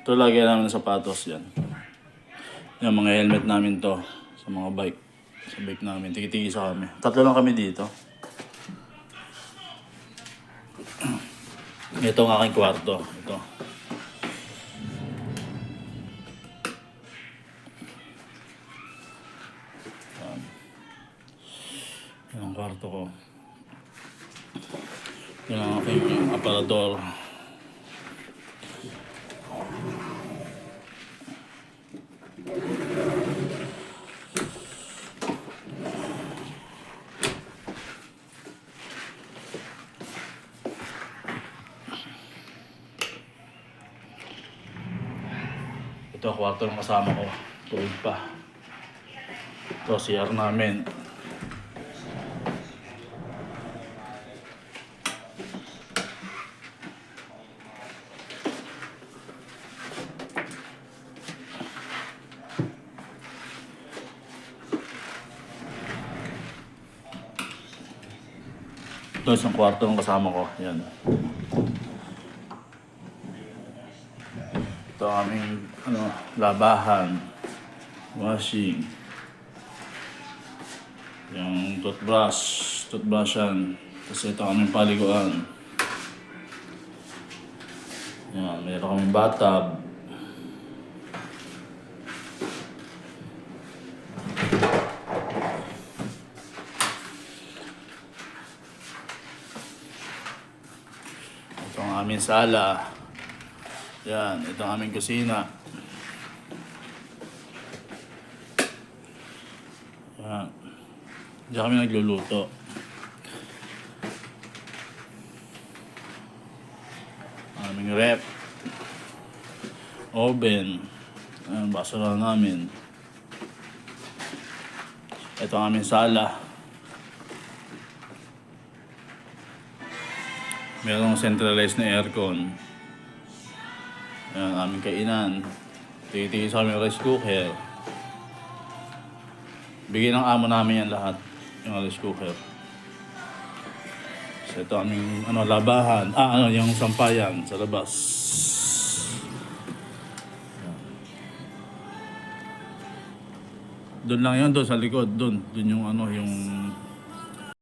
Ito lagyan namin ng sapatos yan. Yung mga helmet namin to sa mga bike. Sa bike namin, tigi-tigisa kami. 3 lang kami dito. Ito ang aking kwarto. Ito. Yan ang kwarto ko. Yan ang aking aparador. Ito ang kwarto ng kasama ko. Tuwid pa. Ito CR namin. Ito isang kwarto ng kasama ko. Yan. Ito aming labahan, washing, yung toothbrushan, kasi ito aming paliguan. Yan, meron kaming bathtub. Ito ang aming sala. Yan, ito ang aming kusina. Yan. Diyan kami nagluluto. Aming rep. Oven. Ayan, basura namin. Ito ang aming sala. Merong centralized na aircon. Ayan, aming kainan. Titigis sa aming rice cooker. Bigyan ng amo namin yan lahat. Yung rice cooker. So ito aming labahan. Yung sampayan sa labas. Doon lang yun, doon sa likod. Doon yung yung